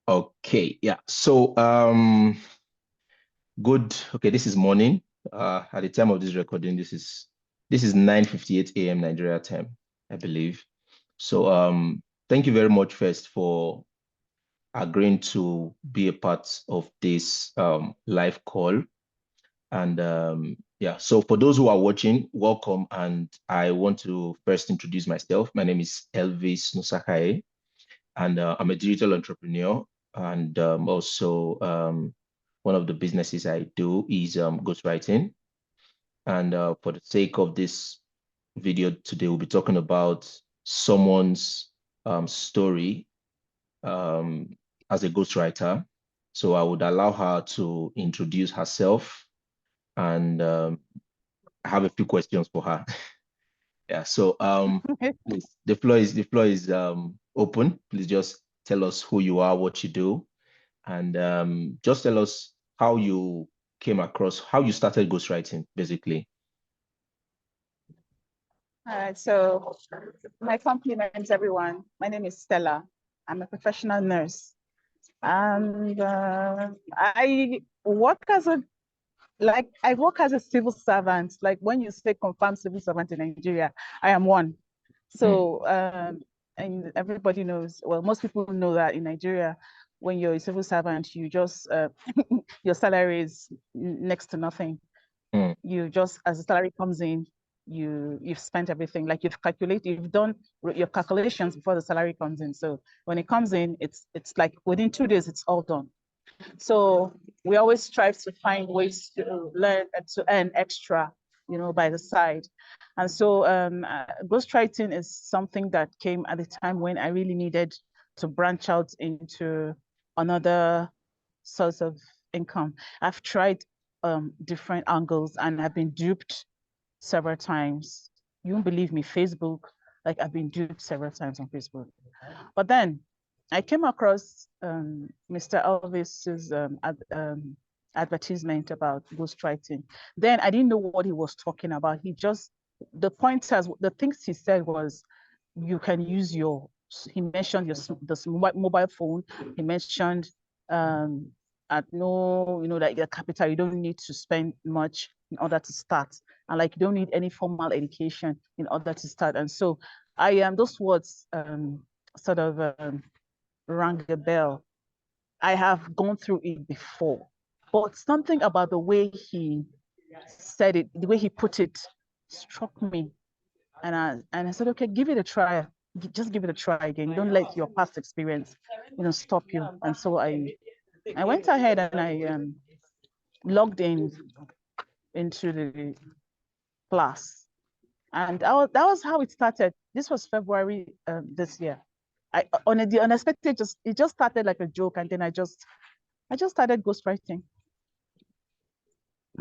Okay, yeah. So good. Okay, this is morning. At the time of this recording, this is 9:58 a.m. Nigeria time, I believe. So thank you very much first for agreeing to be a part of this live call. And yeah, so for those who are watching, welcome. And I want to first introduce myself. My name is Elvis Nusakaye, and I'm a digital entrepreneur. And also, one of the businesses I do is ghostwriting. And for the sake of this video today, we'll be talking about someone's story um, as a ghostwriter. So I would allow her to introduce herself, and I have a few questions for her. Yeah. So please, the floor is open. Please just tell us who you are, what you do, and just tell us how you came across, how you started ghostwriting, basically. All right, so my compliments, everyone. My name is Stella. I'm a professional nurse, and I work as a civil servant. Like when you say confirmed civil servant in Nigeria, I am one. So and everybody knows. Well, most people know that in Nigeria, when you're a civil servant, you just your salary is next to nothing. Mm. You just, as the salary comes in, you've spent everything. Like you've done your calculations before the salary comes in. So when it comes in, it's like within 2 days it's all done. So we always strive to find ways to learn and to earn extra, by the side. And so ghostwriting is something that came at the time when I really needed to branch out into another source of income. I've tried different angles and I've been duped several times. You won't believe me, Facebook, like I've been duped several times on Facebook. But then I came across Mr. Elvis's advertisement about ghostwriting. Then I didn't know what he was talking about. The things he said was, you can use he mentioned this mobile phone. He mentioned at no, like the capital, you don't need to spend much in order to start. And like, you don't need any formal education in order to start. And so those words sort of rang a bell. I have gone through it before, but something about the way he said it, the way he put it, struck me. And I said, okay, give it a try. Just give it a try again. Don't let your past experience, stop you. And so I went ahead and I logged into the class, and that was how it started. This was February this year. The unexpected, it just started like a joke, and then I just started ghostwriting,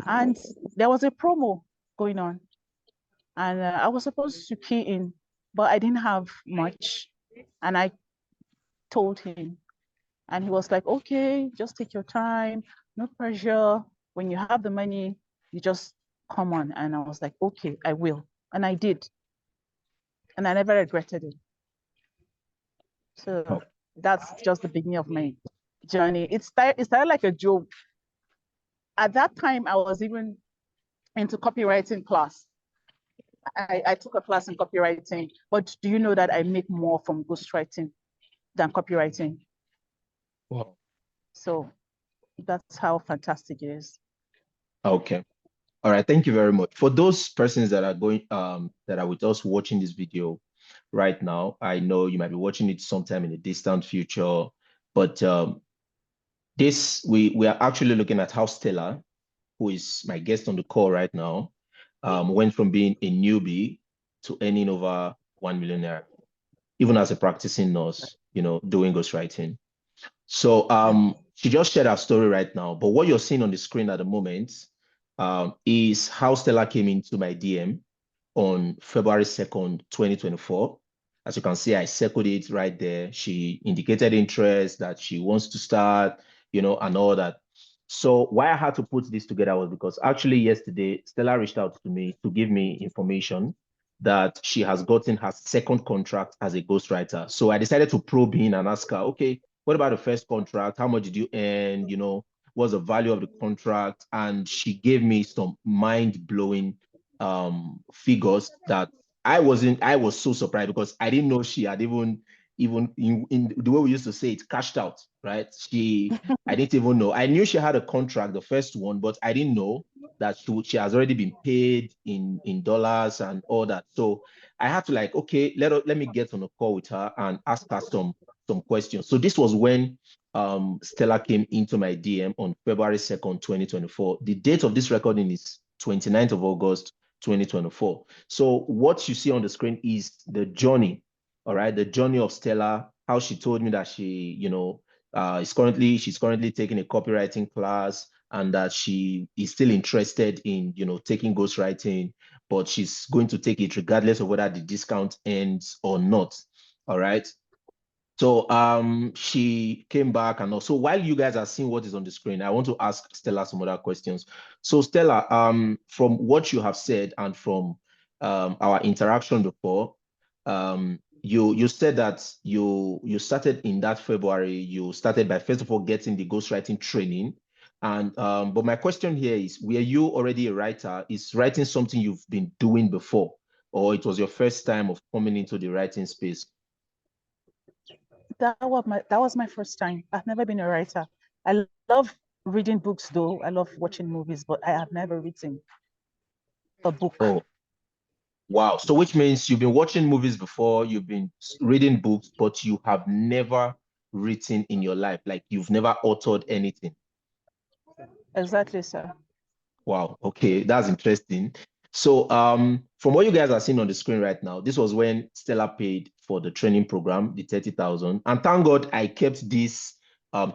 and there was a promo going on, and I was supposed to key in, but I didn't have much, and I told him, and he was like, "Okay, just take your time, no pressure. When you have the money, you just come on." And I was like, "Okay, I will," and I did, and I never regretted it. So that's just the beginning of my journey. It started like a joke. At that time, I was even into copywriting class. I took a class in copywriting, but do you know that I make more from ghostwriting than copywriting? Wow. So that's how fantastic it is. Okay. All right. Thank you very much. For those persons that are that are with us watching this video right now, I know you might be watching it sometime in the distant future, but we are actually looking at how Stella, who is my guest on the call right now, went from being a newbie to earning over 1 million naira, even as a practicing nurse, doing ghostwriting. So she just shared her story right now, but what you're seeing on the screen at the moment is how Stella came into my DM on February 2nd, 2024. As you can see, I circled it right there. She indicated interest that she wants to start, and all that. So why I had to put this together was because actually yesterday, Stella reached out to me to give me information that she has gotten her second contract as a ghostwriter. So I decided to probe in and ask her, okay, what about the first contract? How much did you earn? You know, what's the value of the contract? And she gave me some mind-blowing figures that I was so surprised because I didn't know she had even in the way we used to say it, cashed out, right? I didn't even know. I knew she had a contract, the first one, but I didn't know that she has already been paid in dollars and all that. So I had to like, okay, let me get on a call with her and ask her some questions. So this was when Stella came into my DM on February 2nd, 2024. The date of this recording is 29th of August, 2024. So what you see on the screen is the journey, all right, the journey of Stella, how she told me that she's currently taking a copywriting class and that she is still interested in, taking ghostwriting, but she's going to take it regardless of whether the discount ends or not. All right. So she came back, and also while you guys are seeing what is on the screen, I want to ask Stella some other questions. So Stella, from what you have said and from our interaction before, you said that you started in that February. You started by first of all getting the ghostwriting training, and but my question here is: were you already a writer? Is writing something you've been doing before, or it was your first time of coming into the writing space? That was my first time. I've never been a writer. I love reading books though. I love watching movies, but I have never written a book. Oh, wow. So which means you've been watching movies before, you've been reading books, but you have never written in your life. Like you've never authored anything. Exactly, sir. Wow. Okay, that's interesting. So, from what you guys are seeing on the screen right now, this was when Stella paid for the training program, the 30,000. And thank God I kept this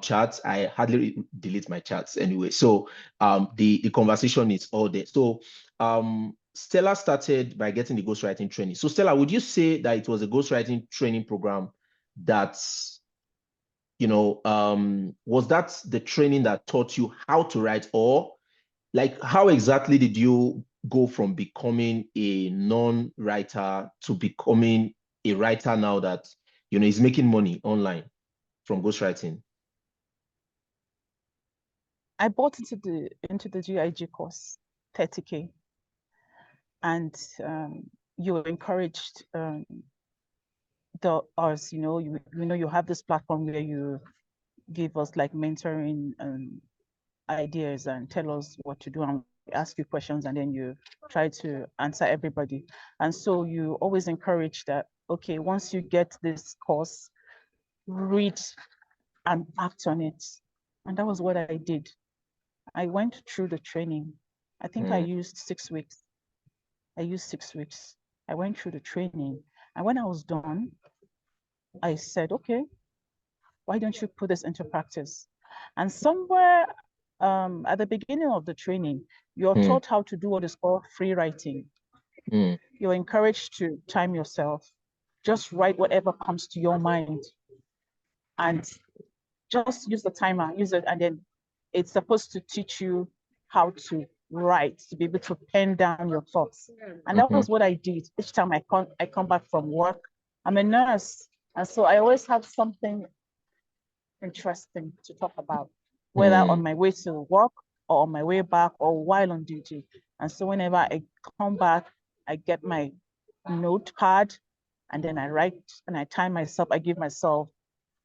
chats. I hardly delete my chats anyway. So, the conversation is all there. So, Stella started by getting the ghostwriting training. So, Stella, would you say that it was a ghostwriting training program that, was that the training that taught you how to write, or like how exactly did you go from becoming a non-writer to becoming a writer now that is making money online from ghostwriting? I bought into the GIG course, 30K, and you were encouraged us, you have this platform where you give us like mentoring ideas and tell us what to do, and ask you questions, and then you try to answer everybody. And so you always encourage that, okay, once you get this course, read and act on it. And that was what I did. I went through the training. I think I Mm, used 6 weeks. I used 6 weeks. I went through the training. And when I was done, I said, okay, why don't you put this into practice? And somewhere at the beginning of the training, you're mm, taught how to do what is called free writing. mm, You're encouraged to time yourself. Just write whatever comes to your mind and just use the timer, use it, and then it's supposed to teach you how to write, to be able to pen down your thoughts. And that mhm, was what I did each time I come back from work. I'm a nurse, and so I always have something interesting to talk about, whether on mm, my way to work or on my way back or while on duty. And so whenever I come back, I get my notepad and then I write and I time myself. I give myself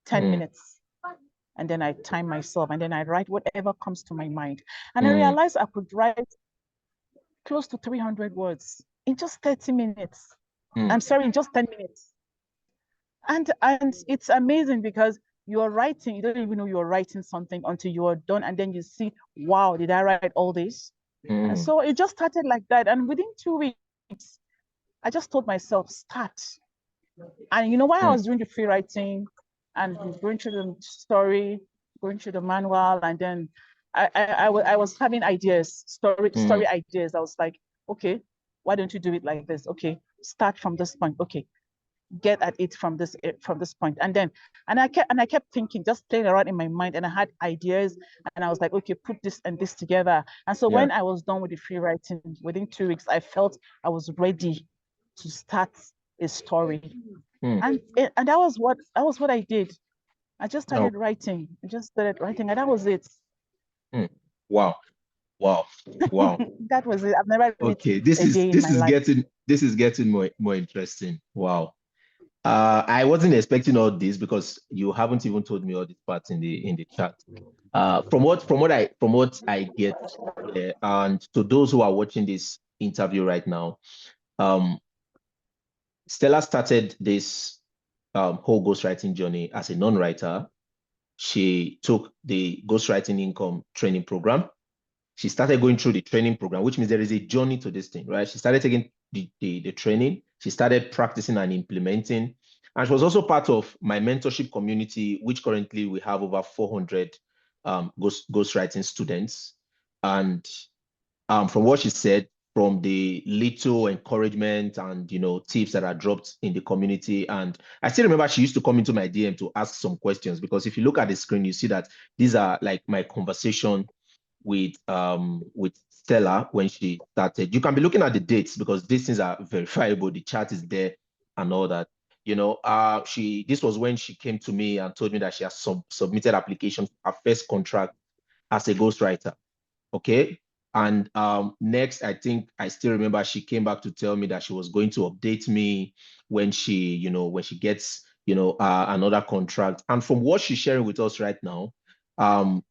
10 mm, minutes and then I time myself and then I write whatever comes to my mind. And I mm, realized I could write close to 300 words in just 30 minutes. mm, I'm sorry, in just 10 minutes. And it's amazing because you're writing, you don't even know you're writing something until you're done. And then you see, wow, did I write all this? And mm, so it just started like that. And within 2 weeks, I just told myself, start. And you know, while I mm, was doing the free writing and going through the story, going through the manual, and then I was having ideas, story mm, ideas. I was like, okay, why don't you do it like this? Okay, start from this point. Okay, get at it from this point. And I kept thinking, just playing around in my mind, and I had ideas, and I was like, okay, put this and this together. And so yeah. when I was done with the free writing within 2 weeks, I felt I was ready to start a story. And that was what I did. I just started writing. I just started writing, and that was it. Wow. Wow. Wow. That was it. I've never Okay. written a day in my life. This is getting more interesting. Wow. I wasn't expecting all this because you haven't even told me all these parts in the chat. From what I get here, and to those who are watching this interview right now, Stella started this whole ghostwriting journey as a non-writer. She took the ghostwriting income training program. She started going through the training program, which means there is a journey to this thing, right? She started taking the training. She started practicing and implementing. And she was also part of my mentorship community, which currently we have over 400 ghostwriting students. And from what she said, from the little encouragement and tips that are dropped in the community, and I still remember she used to come into my DM to ask some questions, because if you look at the screen, you see that these are like my conversation with Stella when she started. You can be looking at the dates because these things are verifiable. The chat is there and all that. This was when she came to me and told me that she has submitted application for her first contract as a ghostwriter. Okay. And next, I think I still remember she came back to tell me that she was going to update me when she gets, another contract. And from what she's sharing with us right now,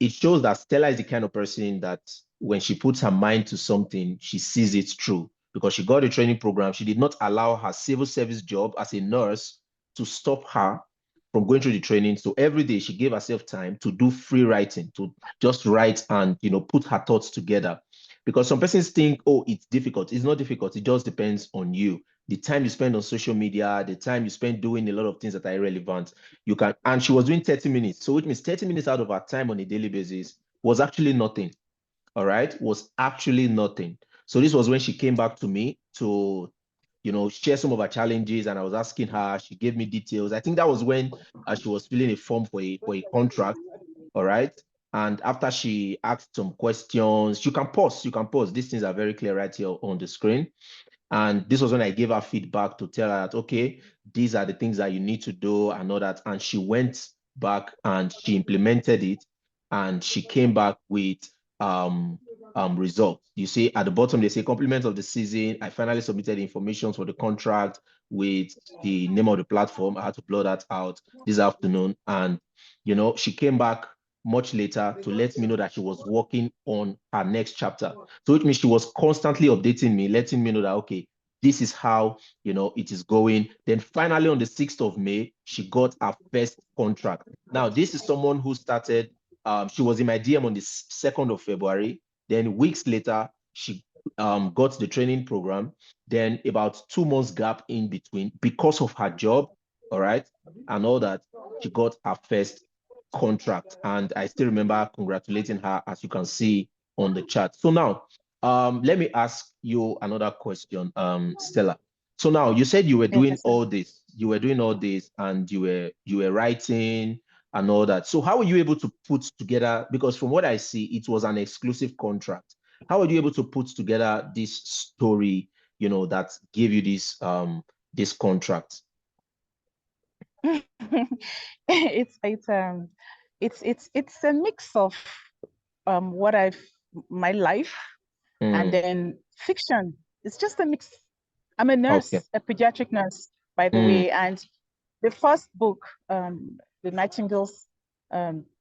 it shows that Stella is the kind of person that when she puts her mind to something, she sees it through, because she got a training program. She did not allow her civil service job as a nurse to stop her from going through the training. So every day she gave herself time to do free writing, to just write and put her thoughts together. Because some persons think, oh, it's difficult. It's not difficult. It just depends on you. The time you spend on social media, the time you spend doing a lot of things that are irrelevant, you can. And she was doing 30 minutes. So which means 30 minutes out of her time on a daily basis was actually nothing. All right, was actually nothing. So this was when she came back to me to share some of her challenges, and I was asking her. She gave me details. I think that was when she was filling a form for a contract. All right. And after she asked some questions, you can pause. These things are very clear right here on the screen. And this was when I gave her feedback to tell her that, okay, these are the things that you need to do and all that. And she went back and she implemented it, and she came back with results. You see at the bottom, they say compliment of the season. I finally submitted information for the contract with the name of the platform. I had to blur that out this afternoon. And, she came back much later to let me know that she was working on her next chapter. So it means she was constantly updating me, letting me know that, okay, this is how, it is going. Then finally on the 6th of May, she got her first contract. Now, this is someone who started, she was in my DM on the 2nd of February. Then weeks later, she got the training program. Then about 2 months gap in between because of her job, all right, and all that, she got her first contract. And I still remember congratulating her, as you can see on the chat. So now, let me ask you another question, Stella. So now you said you were doing all this, and you were writing and all that. So how were you able to put together, because from what I see, it was an exclusive contract. How were you able to put together this story, that gave you this contract? it's it's a mix of what I've my life and then fiction. It's just a mix. I'm a Okay. nurse, a pediatric nurse, by the way, and the first book, The Nightingale's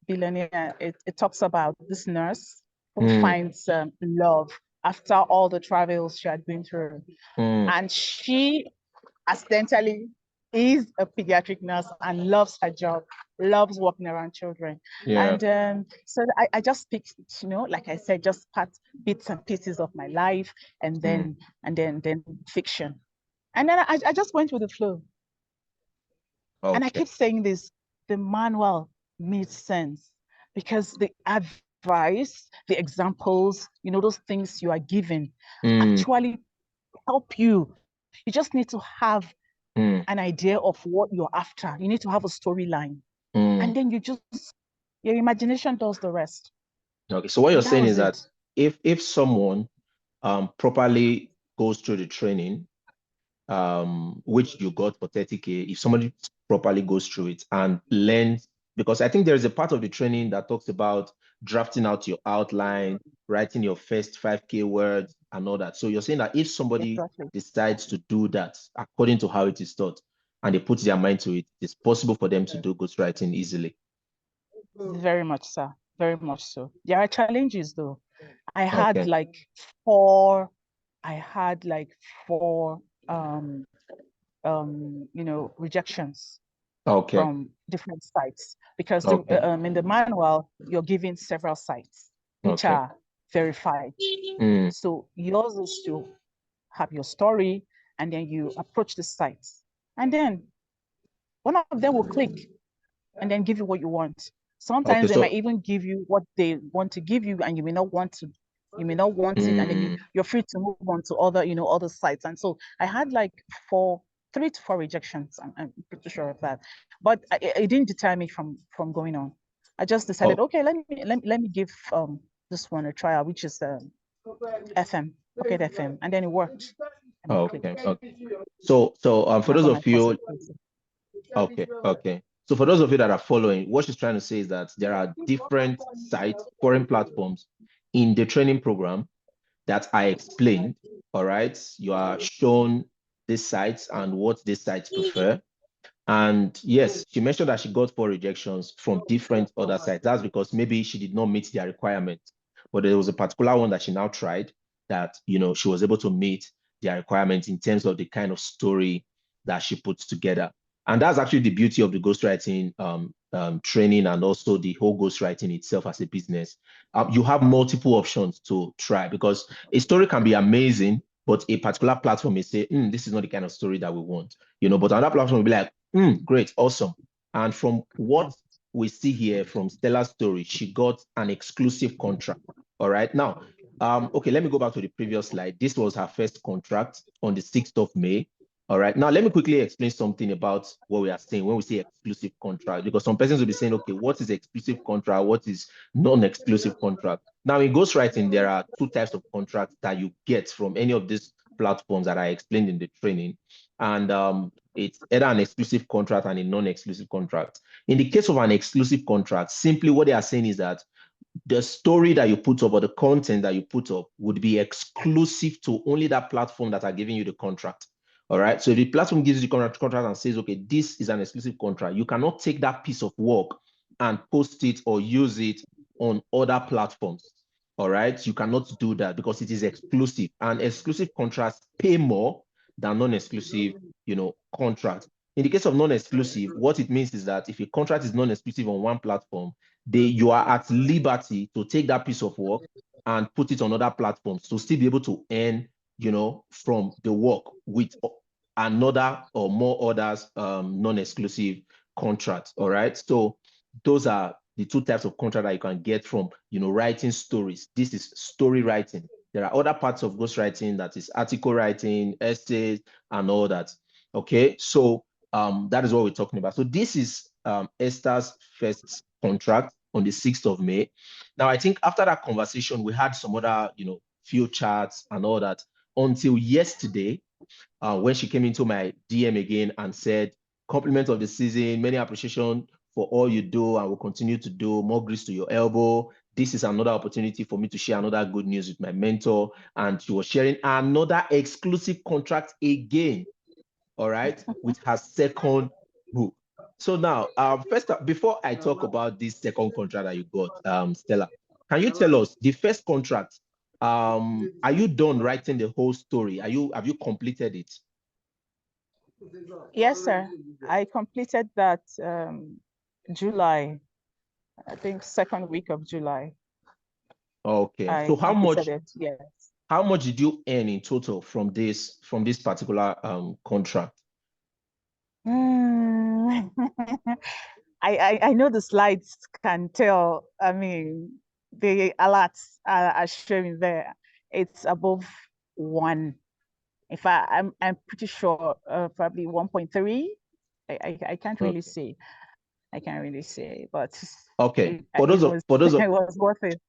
Billionaire, it talks about this nurse who finds love after all the travels she had been through. And she accidentally is a pediatric nurse and loves her job, loves working around children. Yeah. And so I just picked, like I said, just bits and pieces of my life, and then fiction. And then I just went with the flow. Okay. And I keep saying this, the manual made sense because the advice, the examples, those things you are given actually help you. You just need to have an idea of what you're after. You need to have a storyline. And then your imagination does the rest. Okay. So what you're And that saying was is that it. if someone properly goes through the training, which you got for 30K, if somebody properly goes through it and learns, because I think there is a part of the training that talks about drafting out your outline, writing your first 5K words and all that. So you're saying that if somebody Exactly. decides to do that according to how it is taught and they put their mind to it, it's possible for them to do ghostwriting easily. Very much so. Very much so. There are challenges though. I had Okay. like four, I had like four rejections Okay. from different sites because Okay. in the manual you're given several sites which Okay. are verified. Mm. So yours is to have your story and then you approach the sites and then one of them will click and then give you what you want. Okay. Sometimes they might So, even give you what they want to give you and you may not want to, you may not want it, and then you're free to move on to other, other sites. And so I had like 3 to 4 rejections. I'm pretty sure of that. But it didn't deter me from going on. I just decided, oh, okay, let me give this one a trial, which is FM, Pocket FM, and then it worked. And it okay. clicked. Okay. So, for I those got my of first you, place. okay. So for those of you that are following, what she's trying to say is that there are different sites, foreign platforms in the training program that I explained. All right. You are shown these sites and what these sites prefer. And yes, she mentioned that she got 4 rejections from different other sites. That's because maybe she did not meet their requirements. But there was a particular one that she now tried that, she was able to meet their requirements in terms of the kind of story that she puts together. And that's actually the beauty of the ghostwriting training and also the whole ghostwriting itself as a business. You have multiple options to try because a story can be amazing, but a particular platform may say, this is not the kind of story that we want, but another platform will be like, great, awesome. And from what we see here from Stella's story, she got an exclusive contract. All right. Now, okay, let me go back to the previous slide. This was her first contract on the 6th of May. All right. Now, let me quickly explain something about what we are saying when we say exclusive contract, because some persons will be saying, okay, what is exclusive contract? What is non-exclusive contract? Now, in ghostwriting, there are 2 types of contracts that you get from any of these platforms that I explained in the training. And it's either an exclusive contract and a non-exclusive contract. In the case of an exclusive contract, simply what they are saying is that the story that you put up or the content that you put up would be exclusive to only that platform that are giving you the contract. All right. So if the platform gives you the contract and says, okay, this is an exclusive contract, you cannot take that piece of work and post it or use it on other platforms. All right. You cannot do that because it is exclusive, and exclusive contracts pay more than non-exclusive, contracts. In the case of non-exclusive, what it means is that if a contract is non-exclusive on one platform, you are at liberty to take that piece of work and put it on other platforms to still be able to earn, from the work with another or more others non-exclusive contracts. All right. So those are the 2 types of contract that you can get from, writing stories. This is story writing. There are other parts of ghostwriting that is article writing, essays, and all that. Okay. So that is what we're talking about. So this is Esther's first contract on the 6th of May. Now, I think after that conversation, we had some other, few chats and all that until yesterday, when she came into my DM again and said, compliment of the season, many appreciation for all you do and will continue to do, more grease to your elbow. This is another opportunity for me to share another good news with my mentor. And she was sharing another exclusive contract again, all right, with her second book. So now, first, before I talk about this second contract that you got, Stella, can you tell us the first contract? Are you done writing the whole story? Have you completed it? Yes, sir. I completed that July, I think 2nd week of July. Okay. I So completed it. Yes. how much did you earn in total from this particular contract? I know the slides can tell. I mean, the alerts are showing there. It's above 1. If I'm pretty sure, probably 1.3. I can't really Okay. say. I can't really say, but Okay. it was it was worth it.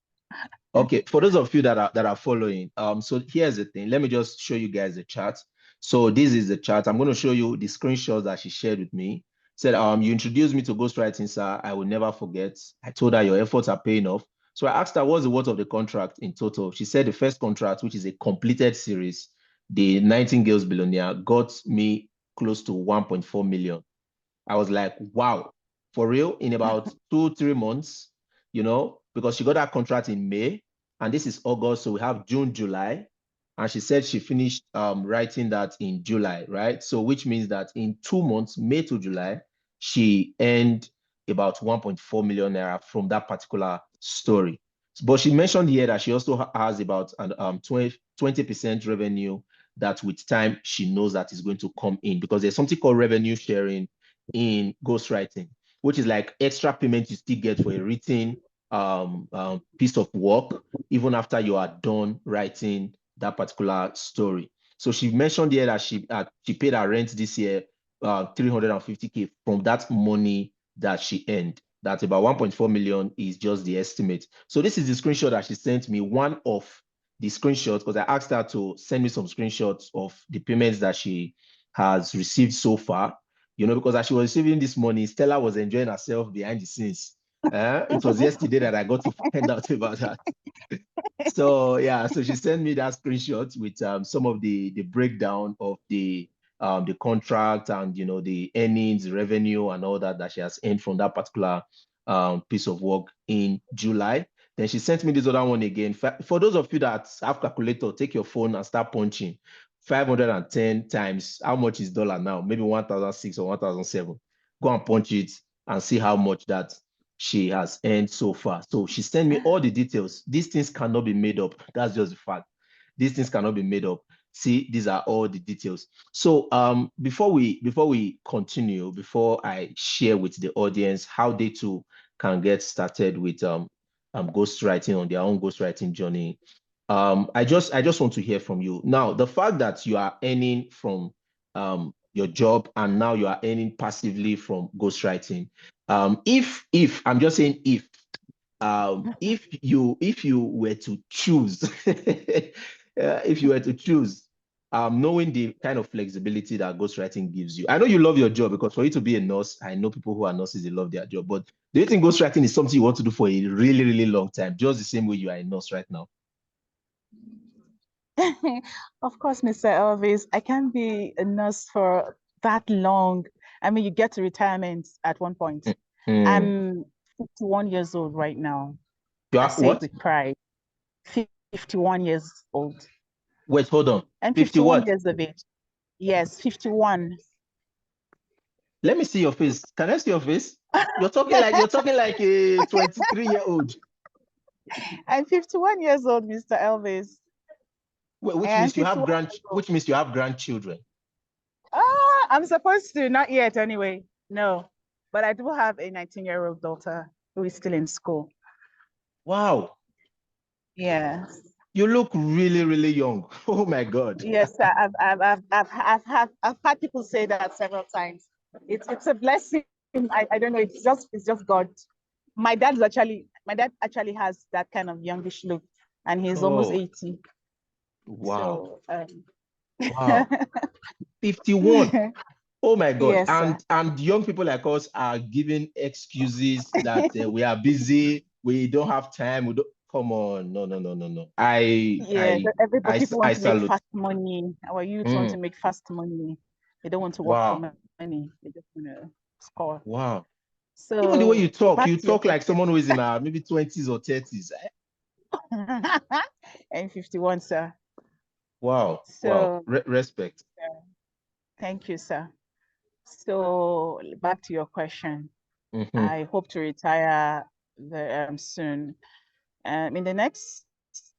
Okay, for those of you that are following, so here's the thing. Let me just show you guys the chart. So this is the chart. I'm going to show you the screenshots that she shared with me. Said, you introduced me to ghostwriting, sir. I will never forget. I told her your efforts are paying off. So I asked her, what's the worth of the contract in total? She said the first contract, which is a completed series, the Nightingale's Billionaire, got me close to 1.4 million. I was like, wow, for real, in about 2, 3 months, because she got that contract in May, and this is August, so we have June, July, and she said she finished writing that in July, right? So which means that in 2 months, May to July, she earned about 1.4 million naira from that particular story. But she mentioned here that she also has about an 20% revenue that with time she knows that is going to come in, because there's something called revenue sharing in ghostwriting, which is like extra payment you still get for a written piece of work, even after you are done writing that particular story. So she mentioned here that she paid her rent this year, 350K from that money that she earned. That's about 1.4 million is just the estimate. So this is the screenshot that she sent me, one of the screenshots, because I asked her to send me some screenshots of the payments that she has received so far. Because as she was receiving this money, Stella was enjoying herself behind the scenes. It was yesterday that I got to find out about that. So yeah, so she sent me that screenshot with some of the breakdown of the contract and the earnings, revenue, and all that she has earned from that particular piece of work in July. Then she sent me this other one again. For those of you that have calculator, take your phone and start punching. 510 times how much is dollar now? Maybe 1,006 or 1,007. Go and punch it and see how much that she has earned so far. So she sent me all the details. These things cannot be made up. That's just the fact. These things cannot be made up. See, these are all the details. So before we continue, before I share with the audience how they too can get started with ghostwriting on their own ghostwriting journey, I just want to hear from you. Now, the fact that you are earning from your job and now you are earning passively from ghostwriting, if I'm just saying if you were to choose if you were to choose, knowing the kind of flexibility that ghostwriting gives you, I know you love your job, because for you to be a nurse, I know people who are nurses, they love their job, but do you think ghostwriting is something you want to do for a really, really long time, just the same way you are a nurse right now? Of course, Mr. Elvis, I can't be a nurse for that long. I mean, you get to retirement at one point. Mm. I'm 51 years old right now. You I are say it what? with pride. 51 years old. Wait, hold on. I'm 50 51 what? years of age. Yes, 51. Let me see your face. Can I see your face? You're talking like a 23-year-old. I'm 51 years old, Mr. Elvis. I Which am means you 51 have years old. grandchildren. I'm supposed to, not yet anyway. No, but I do have a 19-year-old daughter who is still in school. Wow. Yes. You look really, really young. Oh my God. Yes, sir. I've had people say that several times. It's a blessing. I don't know. It's just God. My dad actually has that kind of youngish look, and he's almost Oh, 80. wow. So Wow. 51. Oh my God. yes, sir. And young people like us are giving excuses that we are busy, we don't have time, we don't come on. No, no, no, no, no. Yeah, everybody, people I want to make salute. fast money. Our youth want Mm, to make fast money. They don't want to work for wow. money. They just want to score. Wow. Even the way So back you to your talk like question. someone who is in maybe 20s or 30s. I'm 51, sir. Wow. Wow. So Respect. thank you, sir. So back to your question. Hmm. I hope to retire soon. In the next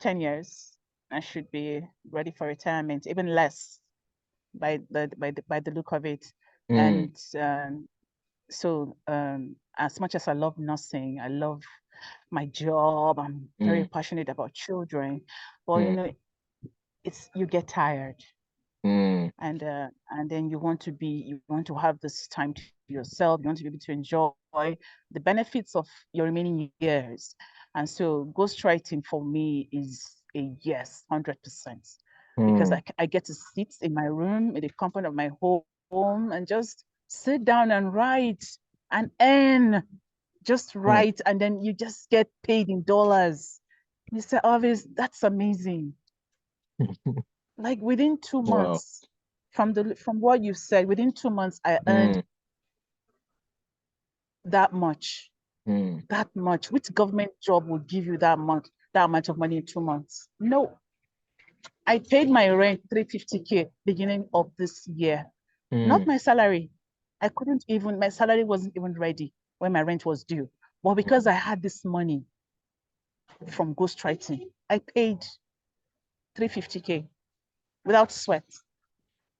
10 years, I should be ready for retirement, even less by the look of it. Mm, And as much as I love nursing, I love my job. I'm very mm, passionate about children, but mm, you get tired, mm, and then you want to have this time to yourself. You want to be able to enjoy the benefits of your remaining years. And so ghostwriting for me is a yes, 100%. because Mm. I get to sit in my room in the comfort of my home and just sit down and write and earn, just Mm. write, and then you just get paid in dollars. Mr. Alvis, that's amazing. Like within two Wow. months, from what you said, within 2 months, I earned Mm. that much. Mm. That much. Which government job will give you that much of money in 2 months? No. I paid my rent 350K beginning of this year. Not Mm. my salary. My salary wasn't even ready when my rent was due. But because I had this money from ghostwriting, I paid 350K without sweat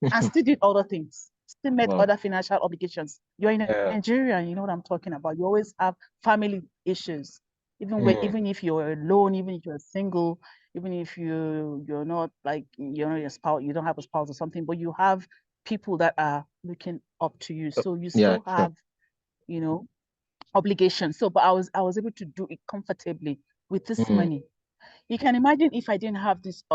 and still did other things, still met Wow. other financial obligations. You're in Yeah. Nigeria, you know what I'm talking about. You always have family issues, Mm. even if you're alone, even if you're single, even if you're not like your spouse, you don't have a spouse or something, but you have people that are looking up to you. So you Yeah, still sure. have, you know, obligations. So, but I was able to do it comfortably with this Mm. money. You can imagine if I didn't have these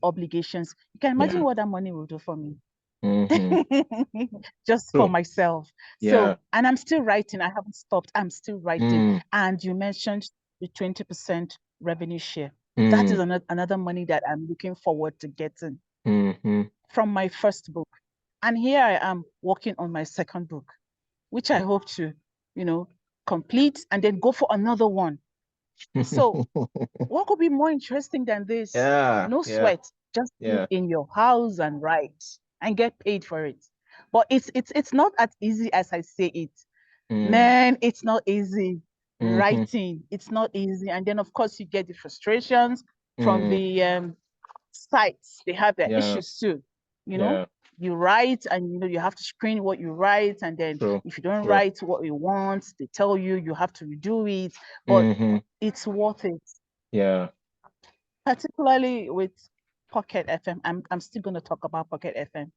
obligations, you can imagine Yeah. what that money will do for me. Mm-hmm. Just for True. myself. Yeah. So, and I'm still writing. I haven't stopped. I'm still writing. Mm. And you mentioned the 20% revenue share. That is Mm. another money that I'm looking forward to getting Mm-hmm. from my first book. And here I am working on my second book, which I hope to, you know, complete and then go for another one. So what could be more interesting than this? Yeah. No Yeah. sweat, just sit Yeah. in your house and write and get paid for it. But it's not as easy as I say it. Mm. Man, it's not easy. Mm-hmm. Writing, it's not easy. And then of course you get the frustrations from Mm. the sites. They have their Yeah. issues too. You know, Yeah. you write and you have to screen what you write, and then True. if you don't True. write what you want, they tell you have to redo it. But Mm-hmm. it's worth it, Yeah. particularly with Pocket FM. I'm still going to talk about Pocket FM.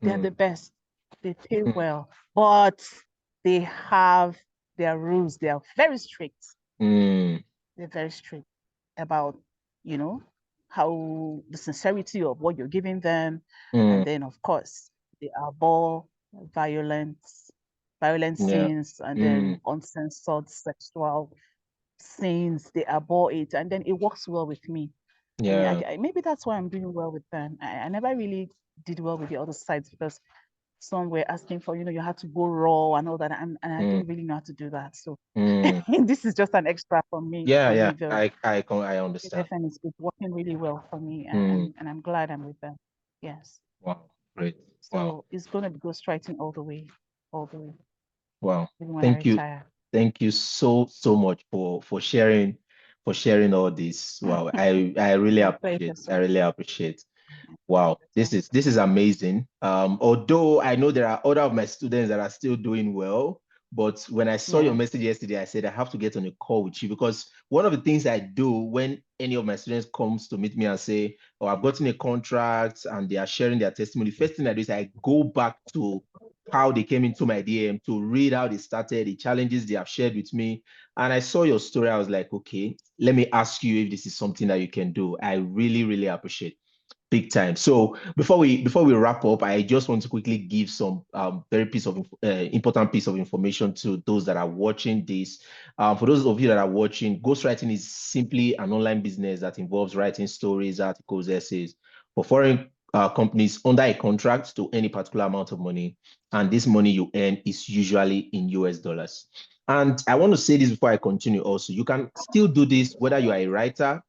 They're Mm. the best. They pay Mm. well, but they have their rules. They are very strict. Mm. They're very strict about, you know, how the sincerity of what you're giving them. And Mm. then, of course, they abhor violence, violent Yeah. scenes, and Mm. then uncensored sexual scenes. They abhor it. And then it works well with me. And Yeah. maybe that's why I'm doing well with them. I never really did well with the other sides because some were asking for, you have to go raw and all that. And I Mm. don't really know how to do that. So Mm. this is just an extra for me. Yeah. For Yeah. me, the I understand. FM is working really well for me, Mm. and I'm glad I'm with them. Yes. Wow. Great. Wow. So it's going to be ghostwriting all the way, Wow. even when I Thank you. retire. Thank you so much for sharing all this. Wow. I really My pleasure, appreciate. I sir. really appreciate. My Wow, pleasure, sir. this is amazing. Although I know there are other of my students that are still doing well, but when I saw your Yeah. message yesterday, I said I have to get on a call with you because one of the things I do when any of my students comes to meet me and say, "Oh, I've gotten a contract," and they are sharing their testimony, first thing I do is I go back to how they came into my DM to read how they started, the challenges they have shared with me. And I saw your story. I was like, okay, let me ask you if this is something that you can do. I really appreciate. Big time. So before we wrap up, I just want to quickly give some very important piece of information to those that are watching this. For those of you that are watching, ghostwriting is simply an online business that involves writing stories, articles, essays for foreign companies under a contract to any particular amount of money, and this money you earn is usually in US dollars. And I want to say this before I continue. Also, you can still do this whether you are a writer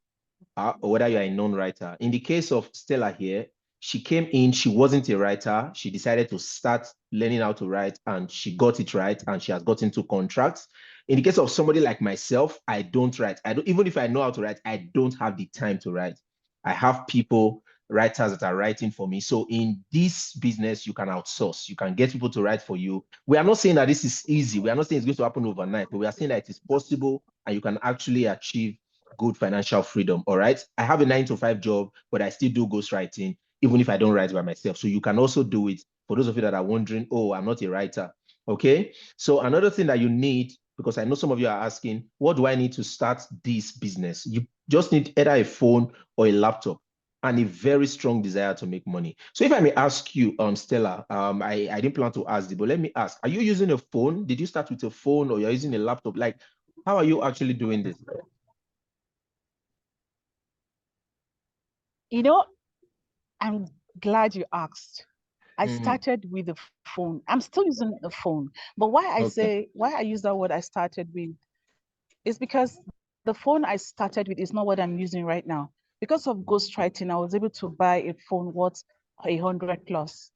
or whether you're a non-writer. In the case of Stella here, she came in, she wasn't a writer. She decided to start learning how to write and she got it right and she has gotten two contracts. In the case of somebody like myself, I don't write. I don't, even if I know how to write, I don't have the time to write. I have people, writers that are writing for me. So in this business, you can outsource. You can get people to write for you. We are not saying that this is easy. We are not saying it's going to happen overnight, but we are saying that it is possible and you can actually achieve good financial freedom. All right. I have a 9 to 5 job, but I still do ghostwriting, even if I don't write by myself. So you can also do it. For those of you that are wondering, oh, I'm not a writer. Okay. So another thing that you need, because I know some of you are asking, what do I need to start this business? You just need either a phone or a laptop. and a very strong desire to make money. So if I may ask you, Stella, I didn't plan to ask this, but let me ask, are you using a phone? Did you start with a phone or you're using a laptop? Like, how are you actually doing this? You know, I'm glad you asked. I Mhm. started with the phone. I'm still using the phone. But Okay. why I use that word I started with is because the phone I started with is not what I'm using right now. Because of ghostwriting, I was able to buy a phone worth 100 plus,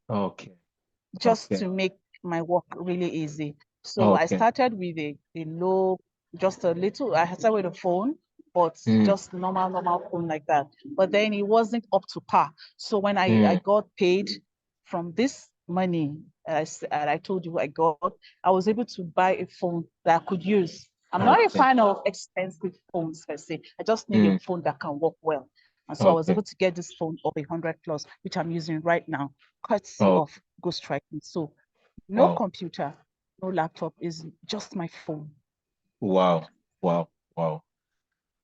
Okay. just Okay. to make my work really easy. So I Okay. started with a low, just a little, I started with a phone, but Mm, just normal phone like that. But then it wasn't up to par. So when I mm, got paid from this money, I told you I got, I was able to buy a phone that I could use. I'm not a okay. fan of expensive phones per se. I just need a Mm, phone that can work well. And so I was okay. able to get this phone of 100 plus, which I'm using right now, courtesy Oh, of ghostwriting. So no wow. computer, no laptop, is just my phone. Wow. Wow. Wow.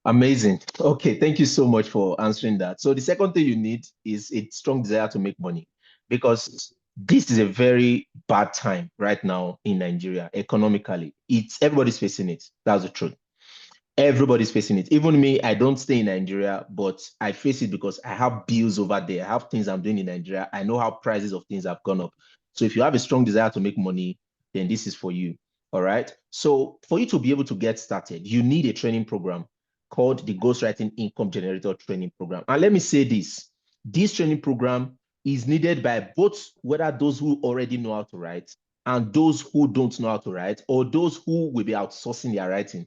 Amazing. Okay, thank you so much for answering that. So the second thing you need is a strong desire to make money because this is a very bad time right now in Nigeria economically. It's everybody's facing it. That's the truth. Everybody's facing it. Even me, I don't stay in Nigeria, but I face it because I have bills over there. I have things I'm doing in Nigeria. I know how prices of things have gone up. So if you have a strong desire to make money, then this is for you. All right. So for you to be able to get started, you need a training program called the Ghostwriting Income Generator Training Program. And let me say this training program is needed by both whether those who already know how to write and those who don't know how to write, or those who will be outsourcing their writing.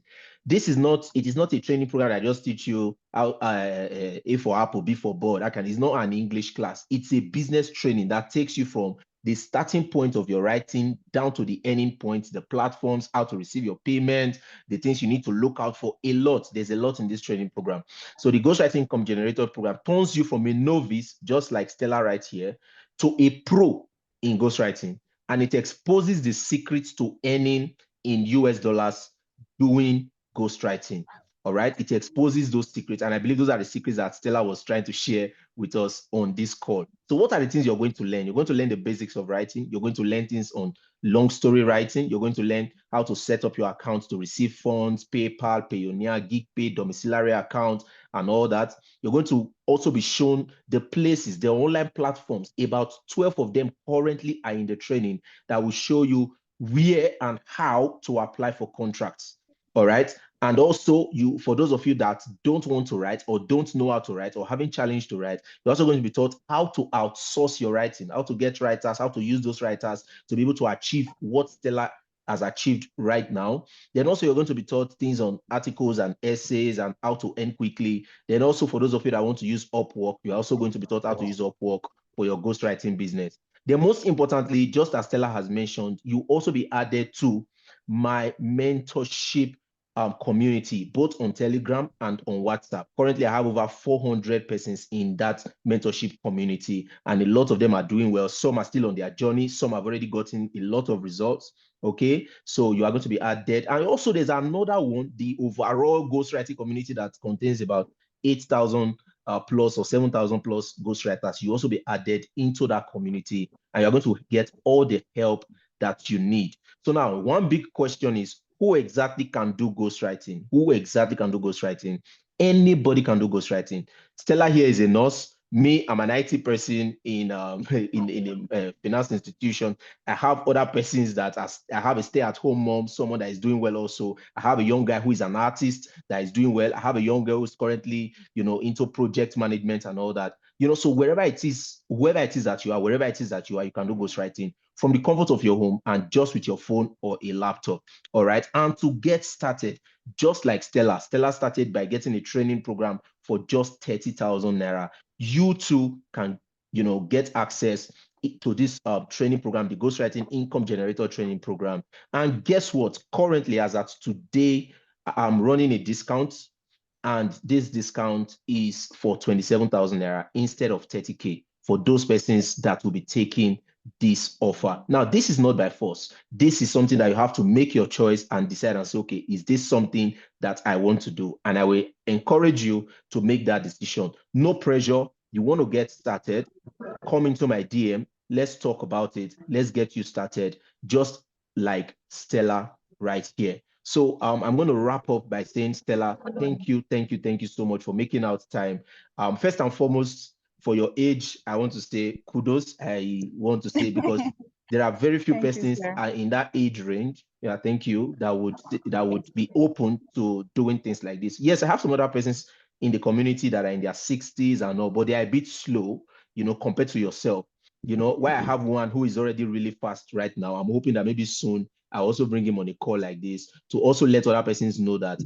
It is not a training program that just teach you how A for apple, B for board. It's not an English class. It's a business training that takes you from the starting point of your writing down to the ending point, the platforms, how to receive your payment, the things you need to look out for. A lot. There's a lot in this training program. So the Ghostwriting Income Generator program turns you from a novice, just like Stella right here, to a pro in ghostwriting. And it exposes the secrets to earning in US dollars doing ghostwriting. All right. It exposes those secrets. And I believe those are the secrets that Stella was trying to share with us on this call. So, what are the things you're going to learn? You're going to learn the basics of writing. You're going to learn things on long story writing. You're going to learn how to set up your accounts to receive funds, PayPal, Payoneer, GigPay, domiciliary account, and all that. You're going to also be shown the places, the online platforms. About 12 of them currently are in the training that will show you where and how to apply for contracts. All right. And also, for those of you that don't want to write or don't know how to write or having challenge to write, you're also going to be taught how to outsource your writing, how to get writers, how to use those writers to be able to achieve what Stella has achieved right now. Then also you're going to be taught things on articles and essays and how to earn quickly. Then also for those of you that want to use Upwork, you're also going to be taught how to use Upwork for your ghostwriting business. Then most importantly, just as Stella has mentioned, you also be added to my mentorship community, both on Telegram and on WhatsApp. Currently, I have over 400 persons in that mentorship community, and a lot of them are doing well. Some are still on their journey. Some have already gotten a lot of results. Okay, so you are going to be added. And also, there's another one, the overall ghostwriting community that contains about 8,000 plus or 7,000 plus ghostwriters. You also be added into that community, and you're going to get all the help that you need. So now, one big question is, who exactly can do ghostwriting? Who exactly can do ghostwriting? Anybody can do ghostwriting. Stella here is a nurse. Me, I'm an IT person in in a finance institution. I have other persons I have a stay-at-home mom, someone that is doing well also. I have a young guy who is an artist that is doing well. I have a young girl who's currently, into project management and all that. So wherever it is, wherever it is that you are, wherever it is that you are, you can do ghostwriting from the comfort of your home and just with your phone or a laptop. All right. And to get started, just like Stella started by getting a training program for just 30,000 naira. You too can, get access to this training program, the Ghostwriting Income Generator Training Program. And guess what? Currently, as at today, I'm running a discount, and this discount is for 27,000 naira instead of 30K for those persons that will be taking this offer. Now, this is not by force. This is something that you have to make your choice and decide and say, okay, is this something that I want to do? And I will encourage you to make that decision. No pressure. You want to get started, come into my DM. Let's talk about it. Let's get you started, just like Stella right here. So I'm going to wrap up by saying, Stella, thank you, thank you, thank you so much for making out time. First and foremost, for your age, I want to say kudos. I want to say because there are very few Thank you, persons sir. in that age range. Yeah, thank you. That would be open to doing things like this. Yes, I have some other persons in the community that are in their 60s and all, but they are a bit slow, compared to yourself. Why I have one who is already really fast right now. I'm hoping that maybe soon I also bring him on a call like this to also let other persons know that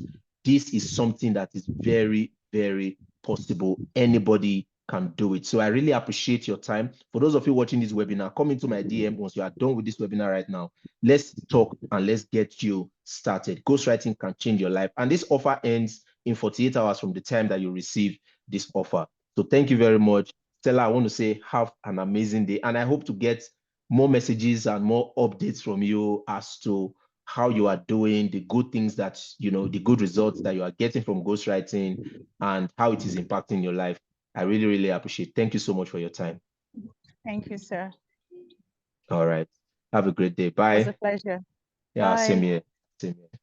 this is something that is very, very possible. Anybody can do it. So I really appreciate your time. For those of you watching this webinar, come into my DM once you are done with this webinar right now. Let's talk and let's get you started. Ghostwriting can change your life. And this offer ends in 48 hours from the time that you receive this offer. So thank you very much. Stella, I want to say have an amazing day. And I hope to get more messages and more updates from you as to how you are doing, the good things that, the good results that you are getting from ghostwriting and how it is impacting your life. I really, really appreciate it. Thank you so much for your time. Thank you, sir. All right. Have a great day. It was a Bye. pleasure. Yeah, same Bye. here. Same here.